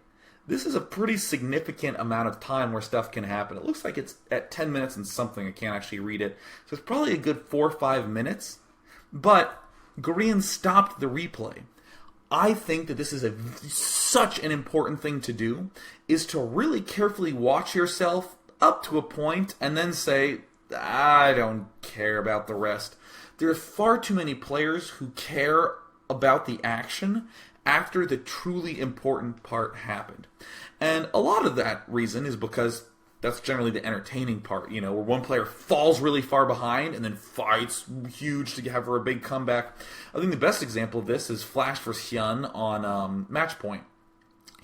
This is a pretty significant amount of time where stuff can happen. It looks like it's at 10 minutes and something. I can't actually read it. So it's probably a good 4 or 5 minutes. But Goreans stopped the replay. I think that this is such an important thing to do, is to really carefully watch yourself up to a point and then say, I don't care about the rest. There are far too many players who care about the action after the truly important part happened. And a lot of that reason is because that's generally the entertaining part, where one player falls really far behind and then fights huge to have a big comeback. I think the best example of this is Flash vs. Hyun on Match Point.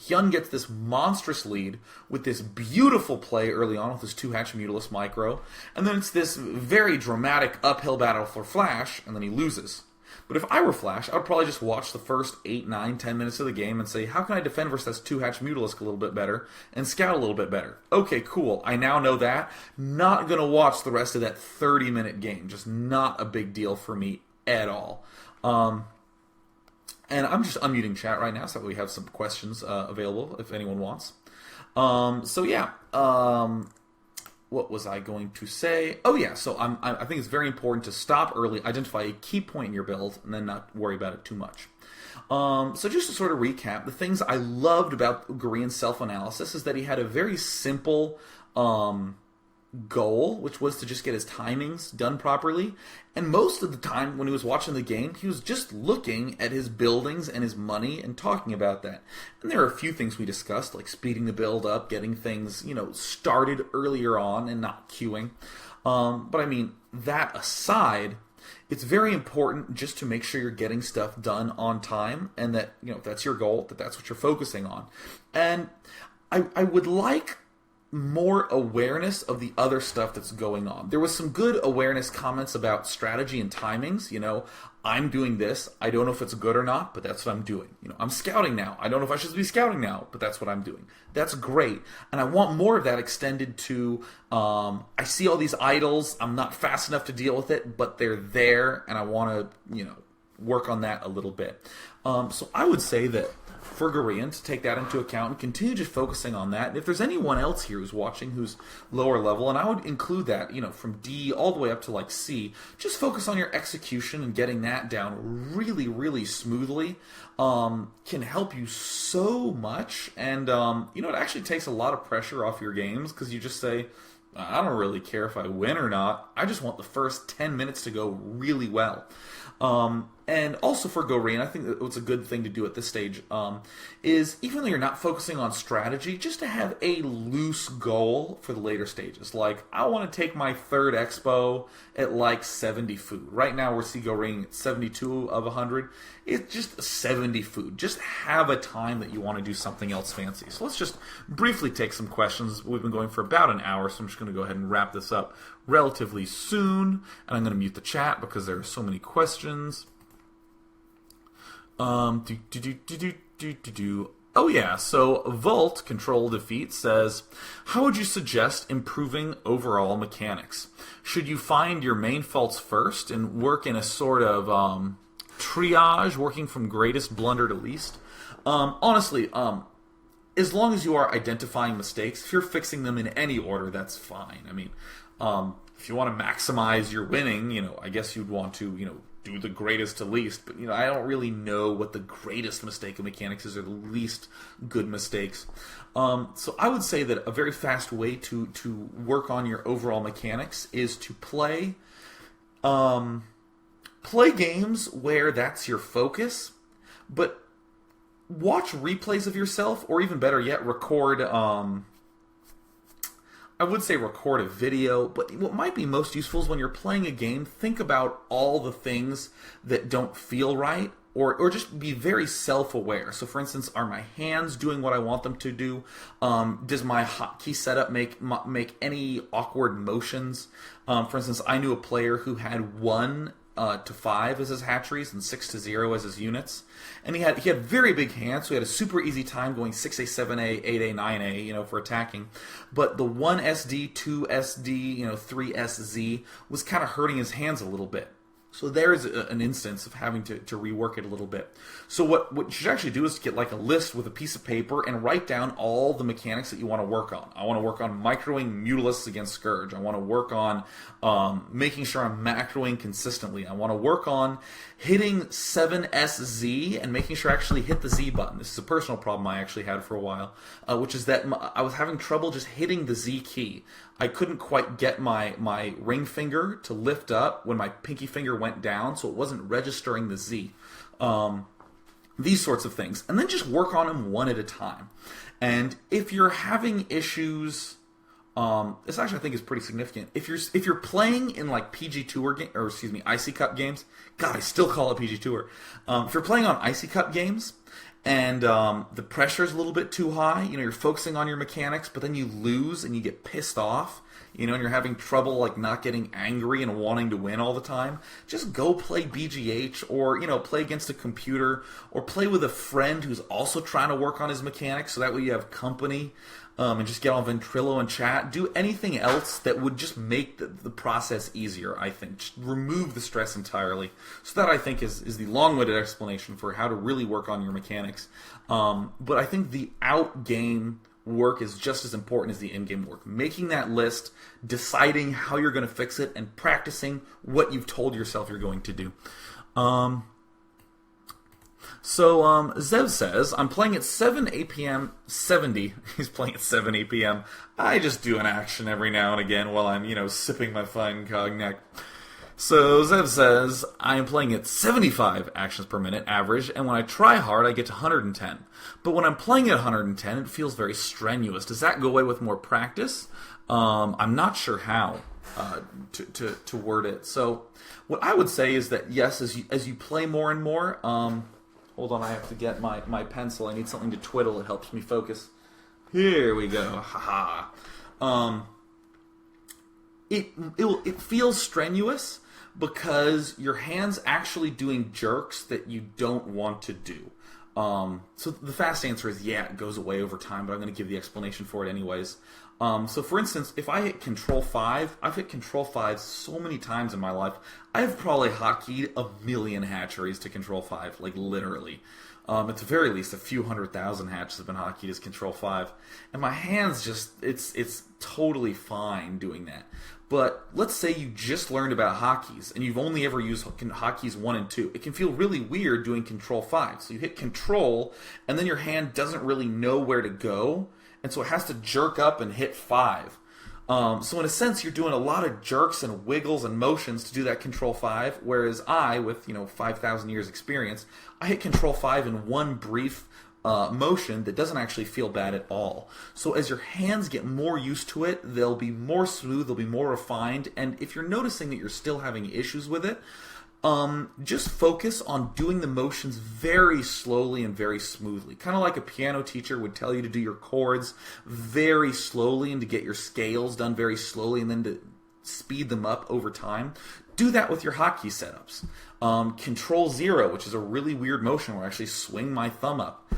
Hyun gets this monstrous lead with this beautiful play early on with his 2-hatch Mutalisk Micro, and then it's this very dramatic uphill battle for Flash, and then he loses. But if I were Flash, I would probably just watch the first 8, 9, 10 minutes of the game and say, how can I defend versus this 2-hatch Mutalisk a little bit better and scout a little bit better? Okay, cool. I now know that. Not going to watch the rest of that 30-minute game. Just not a big deal for me at all. And I'm just unmuting chat right now so that we have some questions available if anyone wants. What was I going to say? Oh yeah, so I think it's very important to stop early, identify a key point in your build, and then not worry about it too much. So just to sort of recap, the things I loved about Goreans' self-analysis is that he had a very simple goal, which was to just get his timings done properly. And most of the time when he was watching the game, he was just looking at his buildings and his money and talking about that. And there are a few things we discussed, like speeding the build up, getting things, started earlier on and not queuing. But I mean, that aside, it's very important just to make sure you're getting stuff done on time, and that, if that's your goal, that's what you're focusing on. And I would like more awareness of the other stuff that's going on. There was some good awareness comments about strategy and timings. I'm doing this. I don't know if it's good or not, but that's what I'm doing. I'm scouting now. I don't know if I should be scouting now, but that's what I'm doing. That's great. And I want more of that extended to, I see all these idols. I'm not fast enough to deal with it, but they're there, and I want to, work on that a little bit. So I would say that for Goreans, take that into account and continue just focusing on that. And if there's anyone else here who's watching who's lower level, and I would include that, from D all the way up to like C, just focus on your execution and getting that down really, really smoothly can help you so much. And, it actually takes a lot of pressure off your games because you just say, I don't really care if I win or not. I just want the first 10 minutes to go really well. And also for Gorean, I think that what's a good thing to do at this stage is, even though you're not focusing on strategy, just to have a loose goal for the later stages. Like, I want to take my third expo at like 70 food. Right now we're Gorean at 72 of 100. It's just 70 food. Just have a time that you want to do something else fancy. So let's just briefly take some questions. We've been going for about an hour, so I'm just going to go ahead and wrap this up relatively soon. And I'm going to mute the chat because there are so many questions. Oh yeah, so Vault Control Defeat says, how would you suggest improving overall mechanics? Should you find your main faults first and work in a sort of triage, working from greatest blunder to least? Honestly, as long as you are identifying mistakes, if you're fixing them in any order, that's fine. I mean, if you want to maximize your winning, I guess you'd want to, do the greatest to least, but I don't really know what the greatest mistake of mechanics is or the least good mistakes. So I would say that a very fast way to work on your overall mechanics is to play games where that's your focus, but watch replays of yourself, or even better yet, record I would say record a video, but what might be most useful is when you're playing a game, think about all the things that don't feel right, or just be very self-aware. So for instance, are my hands doing what I want them to do? Does my hotkey setup make any awkward motions? For instance, I knew a player who had 1 to 5 as his hatcheries and 6 to 0 as his units. And he had very big hands, so he had a super easy time going 6A, 7A, 8A, 9A, for attacking. But the 1 SD, 2 SD, 3 SZ was kind of hurting his hands a little bit. So there's an instance of having to rework it a little bit. So what you should actually do is get like a list with a piece of paper and write down all the mechanics that you want to work on. I want to work on microing Mutalisks against Scourge. I want to work on making sure I'm macroing consistently. I want to work on hitting 7SZ and making sure I actually hit the Z button. This is a personal problem I actually had for a while, which is that I was having trouble just hitting the Z key. I couldn't quite get my ring finger to lift up when my pinky finger went down, so it wasn't registering the Z. These sorts of things. And then just work on them one at a time. And if you're having issues, this actually I think is pretty significant. If you're playing in like PG Tour Icy Cup games, God, I still call it PG Tour. If you're playing on Icy Cup games, and the pressure's a little bit too high, you're focusing on your mechanics, but then you lose and you get pissed off, and you're having trouble like not getting angry and wanting to win all the time, just go play BGH, or play against a computer, or play with a friend who's also trying to work on his mechanics, so that way you have company, and just get on Ventrilo and chat. Do anything else that would just make the process easier, I think. Just remove the stress entirely. So that, I think, is the long-winded explanation for how to really work on your mechanics. But I think the out-game work is just as important as the in-game work. Making that list, deciding how you're going to fix it, and practicing what you've told yourself you're going to do. So Zev says, I'm playing at 7 APM 70. He's playing at 7 APM. I just do an action every now and again while I'm, sipping my fine cognac. So Zev says, I am playing at 75 actions per minute average, and when I try hard, I get to 110. But when I'm playing at 110, it feels very strenuous. Does that go away with more practice? I'm not sure how to word it. So what I would say is that, yes, as you play more and more, hold on, I have to get my pencil. I need something to twiddle. It helps me focus. Here we go. Haha. It feels strenuous because your hand's actually doing jerks that you don't want to do. So the fast answer is, yeah, it goes away over time, but I'm going to give the explanation for it anyways. So for instance, if I hit Control 5, I've hit Control 5 so many times in my life, I've probably hotkeyed a million hatcheries to Control 5, like literally. At the very least, a few 100,000 hatches have been hotkeeyed as Control 5. And my hands just, it's totally fine doing that. But let's say you just learned about hotkeys, and you've only ever used hotkeys 1 and 2. It can feel really weird doing Control 5. So you hit Control, and then your hand doesn't really know where to go, and so it has to jerk up and hit 5. So in a sense, you're doing a lot of jerks and wiggles and motions to do that Control 5, whereas I, with 5,000 years experience, I hit Control 5 in one brief motion that doesn't actually feel bad at all. So as your hands get more used to it, they'll be more smooth, they'll be more refined, and if you're noticing that you're still having issues with it, just focus on doing the motions very slowly and very smoothly. Kind of like a piano teacher would tell you to do your chords very slowly and to get your scales done very slowly and then to speed them up over time. Do that with your hotkey setups. Control 0, which is a really weird motion where I actually swing my thumb up,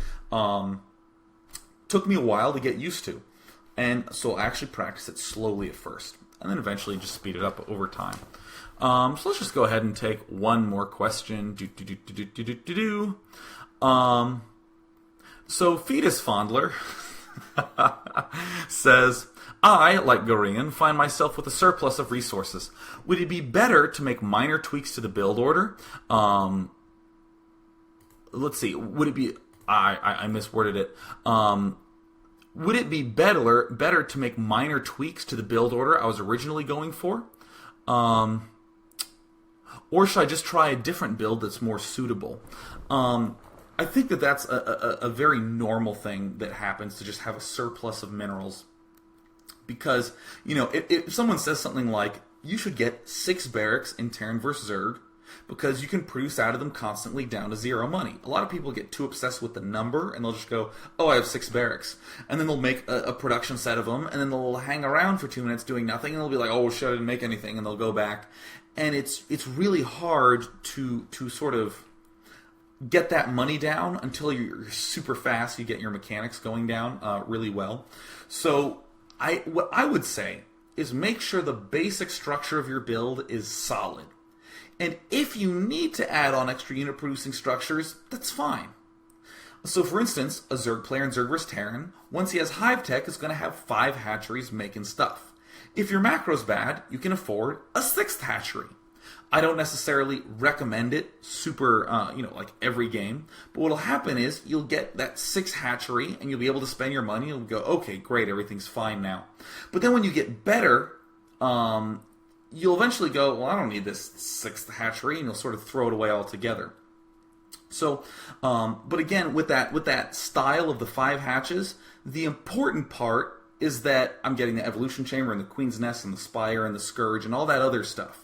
took me a while to get used to. And so I actually practice it slowly at first, and then eventually just speed it up over time. So let's just go ahead and take one more question. So Fetus Fondler says, I, like Gorean, find myself with a surplus of resources. Would it be better to make minor tweaks to the build order? Let's see. Would it be... I misworded it. Would it be better to make minor tweaks to the build order I was originally going for? Or should I just try a different build that's more suitable? I think that that's a very normal thing that happens, to just have a surplus of minerals. Because, if someone says something like, you should get 6 barracks in Terran vs. Zerg, because you can produce out of them constantly down to 0 money. A lot of people get too obsessed with the number, and they'll just go, oh, I have 6 barracks. And then they'll make a production set of them, and then they'll hang around for 2 minutes doing nothing, and they'll be like, oh, shit, I didn't make anything, and they'll go back. And it's really hard to sort of get that money down until you're super fast, you get your mechanics going down really well. So what I would say is make sure the basic structure of your build is solid. And if you need to add on extra unit producing structures, that's fine. So for instance, a Zerg player in Zerg vs. Terran, once he has Hive Tech, is going to have 5 hatcheries making stuff. If your macro's bad, you can afford a 6th hatchery. I don't necessarily recommend it super, like every game. But what'll happen is you'll get that 6th hatchery and you'll be able to spend your money. You'll go, okay, great, everything's fine now. But then when you get better, you'll eventually go, well, I don't need this 6th hatchery, and you'll sort of throw it away altogether. So, but again, with that style of the 5 hatches, the important part is that I'm getting the Evolution Chamber and the Queen's Nest and the Spire and the Scourge and all that other stuff.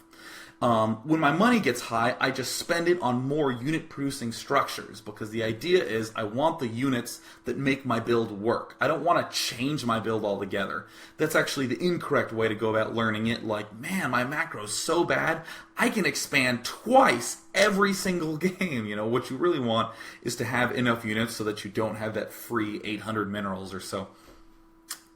When my money gets high, I just spend it on more unit-producing structures, because the idea is I want the units that make my build work. I don't want to change my build altogether. That's actually the incorrect way to go about learning it. Like, man, my macro's so bad, I can expand twice every single game. What you really want is to have enough units so that you don't have that free 800 minerals or so.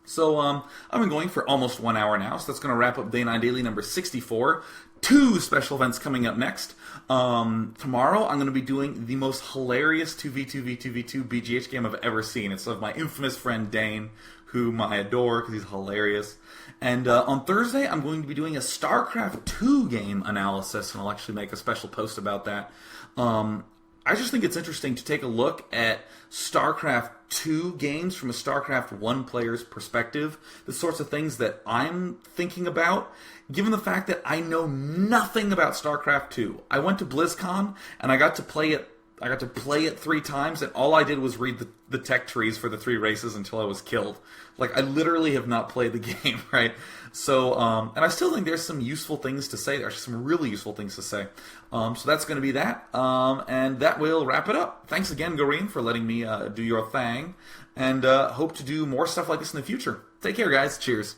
So, I've been going for almost 1 hour now, so that's going to wrap up Day 9 Daily number 64. 2 special events coming up next. Tomorrow, I'm going to be doing the most hilarious 2v2v2v2 BGH game I've ever seen. It's of my infamous friend Dane, whom I adore because he's hilarious. And on Thursday, I'm going to be doing a StarCraft 2 game analysis, and I'll actually make a special post about that. I just think it's interesting to take a look at StarCraft 2 games from a StarCraft 1 player's perspective, the sorts of things that I'm thinking about, given the fact that I know nothing about StarCraft 2. I went to BlizzCon, and I got to play it 3 times, and all I did was read the tech trees for the 3 races until I was killed. Like, I literally have not played the game, right? So, and I still think there's some useful things to say. There's some really useful things to say. So that's going to be that. And that will wrap it up. Thanks again, Gorean, for letting me do your thing. And hope to do more stuff like this in the future. Take care, guys. Cheers.